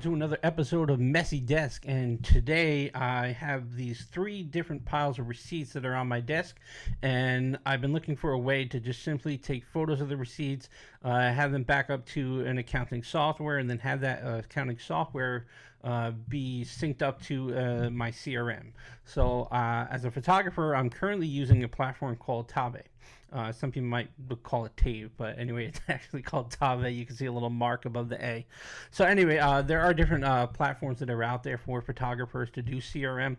welcome to another episode of Messy Desk. And today I have these 3 different piles of receipts that are on my desk, and I've been looking for a way to just simply take photos of the receipts, have them back up to an accounting software, and then have that accounting software be synced up to my CRM. So as a photographer, I'm currently using a platform called Tave. Some people might call it Tave, but anyway, it's actually called Tave. You can see a little mark above the A. So anyway, there are different platforms that are out there for photographers to do CRM.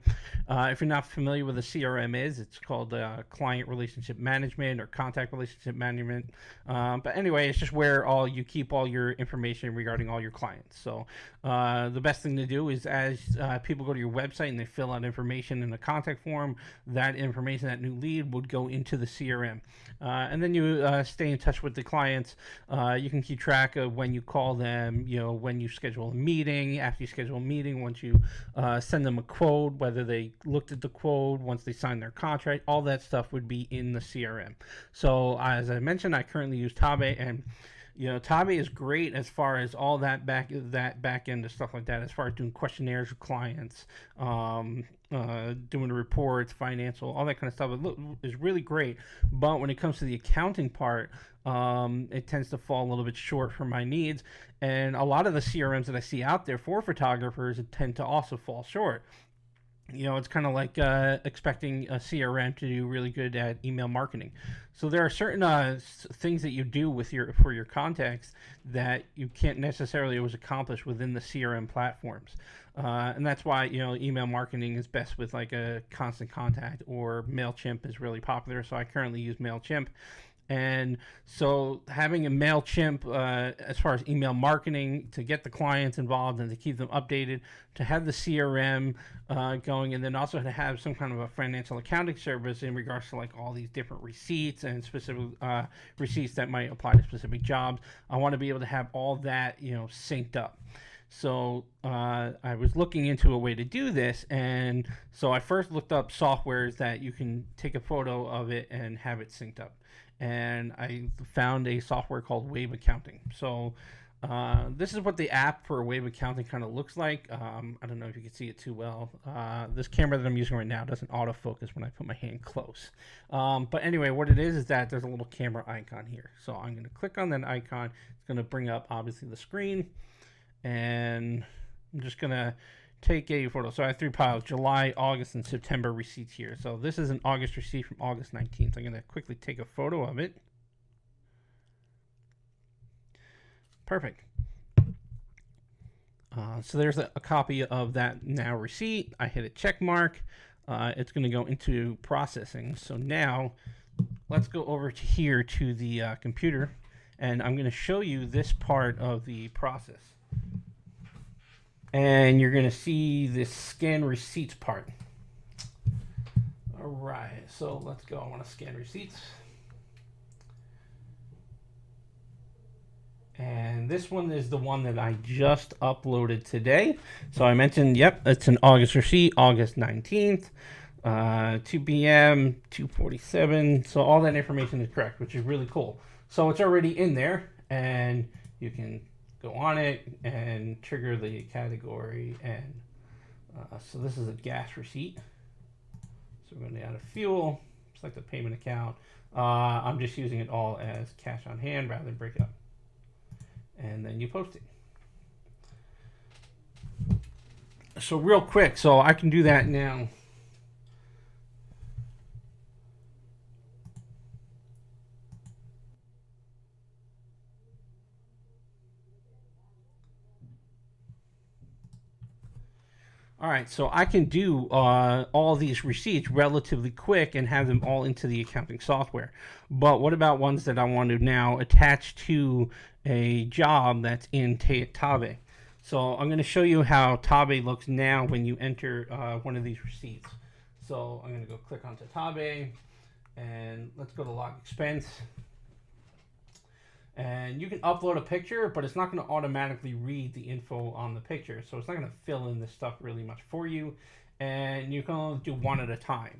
If you're not familiar with a CRM is, it's called Client Relationship Management or Contact Relationship Management. But anyway, it's just where you keep all your information regarding all your clients. So the best thing to do is as people go to your website and they fill out information in a contact form, that information, that new lead would go into the CRM. And then you stay in touch with the clients. You can keep track of when you call them, when you schedule a meeting, after you schedule a meeting, once you send them a quote, whether they looked at the quote, once they signed their contract, all that stuff would be in the CRM. So as I mentioned, I currently use Tave, and Tave is great as far as all that back end of stuff like that, as far as doing questionnaires with clients, doing the reports, financial, all that kind of stuff. It is really great. But when it comes to the accounting part, it tends to fall a little bit short for my needs. And a lot of the CRMs that I see out there for photographers tend to also fall short. It's kind of like expecting a CRM to do really good at email marketing. So there are certain things that you do for your contacts that you can't necessarily always accomplish within the CRM platforms. And that's why, email marketing is best with like a Constant Contact, or MailChimp is really popular. So I currently use MailChimp. And so having a MailChimp as far as email marketing to get the clients involved and to keep them updated, to have the CRM going, and then also to have some kind of a financial accounting service in regards to like all these different receipts and specific receipts that might apply to specific jobs. I want to be able to have all that, synced up. So I was looking into a way to do this, and so I first looked up softwares that you can take a photo of it and have it synced up. And I found a software called Wave Accounting. So this is what the app for Wave Accounting kind of looks like. I don't know if you can see it too well. This camera that I'm using right now doesn't autofocus when I put my hand close. But anyway, what it is that there's a little camera icon here. So I'm going to click on that icon. It's going to bring up, obviously, the screen. And I'm just going to take a photo. So I have 3 piles: July, August, and September receipts here. So this is an August receipt from August 19th. I'm going to quickly take a photo of it. Perfect. So there's a copy of that now receipt. I hit a check mark. It's going to go into processing. So now let's go over to here to the computer, and I'm going to show you this part of the process. And you're going to see this scan receipts part. All right, so let's go. I want to scan receipts. And this one is the one that I just uploaded today. So I mentioned, yep, it's an August receipt, August 19th, 2 p.m., 2:47. So all that information is correct, which is really cool. So it's already in there, and you can go on it and trigger the category. And so this is a gas receipt. So we're going to add a fuel, select the payment account. I'm just using it all as cash on hand rather than break it up. And then you post it. So real quick, so I can do that now. All right, so I can do all these receipts relatively quick and have them all into the accounting software. But what about ones that I want to now attach to a job that's in Tave? So I'm going to show you how Tave looks now when you enter one of these receipts. So I'm going to go click onto Tave, and let's go to log expense. And you can upload a picture, but it's not going to automatically read the info on the picture. So it's not going to fill in this stuff really much for you. And you can only do one at a time.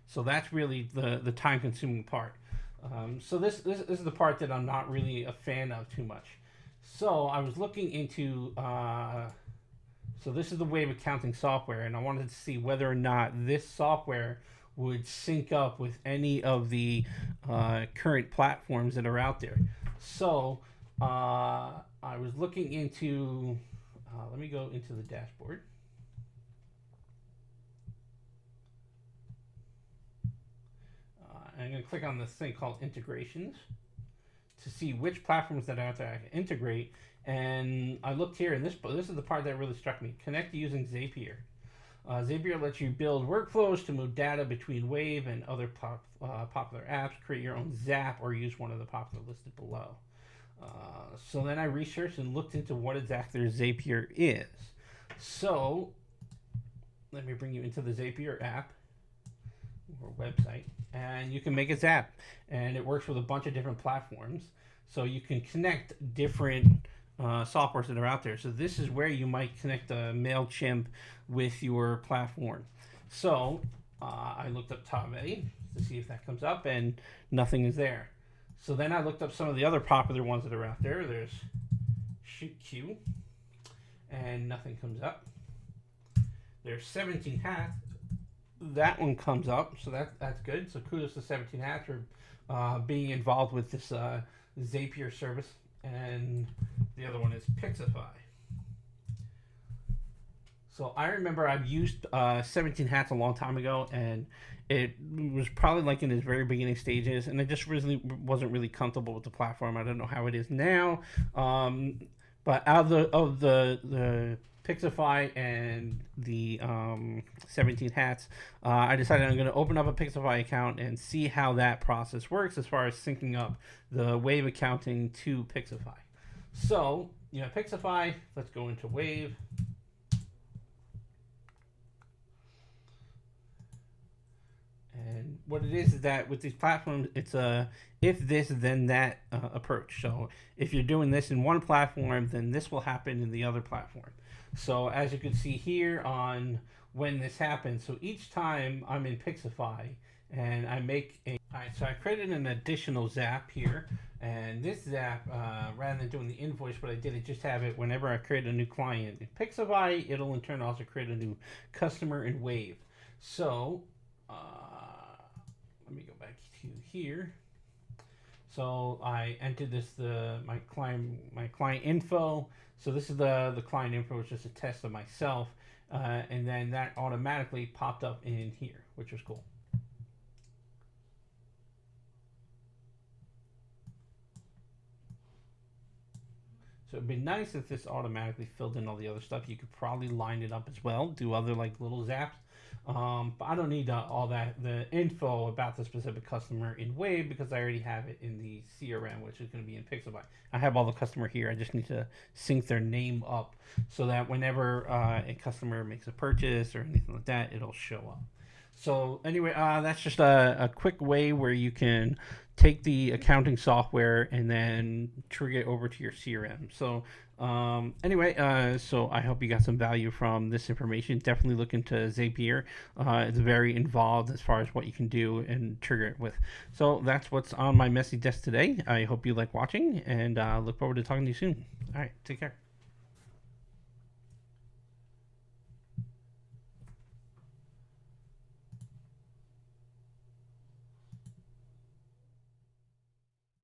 So that's really the time-consuming part. So this is the part that I'm not really a fan of too much. So I was looking into So this is the Wave accounting software, and I wanted to see whether or not this software would sync up with any of the current platforms that are out there. So I was looking into, let me go into the dashboard. I'm going to click on this thing called integrations to see which platforms that are out there I can integrate. And I looked here, and this is the part that really struck me. Connect using Zapier. Zapier lets you build workflows to move data between Wave and other popular apps, create your own Zap, or use one of the popular listed below. So then I researched and looked into what exactly Zapier is. So let me bring you into the Zapier app or website, and you can make a Zap, and it works with a bunch of different platforms. So you can connect different softwares that are out there. So this is where you might connect a MailChimp with your platform. So I looked up Tave to see if that comes up, and nothing is there. So then I looked up some of the other popular ones that are out there. There's ShootQ, and nothing comes up. There's 17 Hats. That one comes up, so that's good. So kudos to 17 Hats for being involved with this Zapier service. And the other one is Pixifi. So I remember I've used 17 Hats a long time ago, and it was probably like in its very beginning stages, and I just really wasn't really comfortable with the platform. I don't know how it is now, but out of the Pixifi and the 17 Hats, I decided I'm going to open up a Pixifi account and see how that process works as far as syncing up the Wave accounting to Pixifi. So, you know, Pixifi, let's go into Wave. And what it is that with these platforms, it's a if this, then that approach. So if you're doing this in one platform, then this will happen in the other platform. So as you can see here on when this happens, so each time I'm in Pixifi and I make a, alright, so I created an additional Zap here, and this Zap, rather than doing the invoice, what I did is just have it whenever I create a new client in Pixifi, it'll in turn also create a new customer in Wave. So let me go back to here. So I entered this my client info. So this is the client info, which is a test of myself, and then that automatically popped up in here, which was cool. So it'd be nice if this automatically filled in all the other stuff. You could probably line it up as well, do other like little zaps. But I don't need all the info about the specific customer in Wave because I already have it in the CRM, which is going to be in Pixifi. I have all the customer here. I just need to sync their name up so that whenever a customer makes a purchase or anything like that, it'll show up. So anyway, that's just a quick way where you can take the accounting software and then trigger it over to your CRM. So anyway, so I hope you got some value from this information. Definitely look into Zapier. It's very involved as far as what you can do and trigger it with. So that's what's on my messy desk today. I hope you like watching, and look forward to talking to you soon. All right, take care.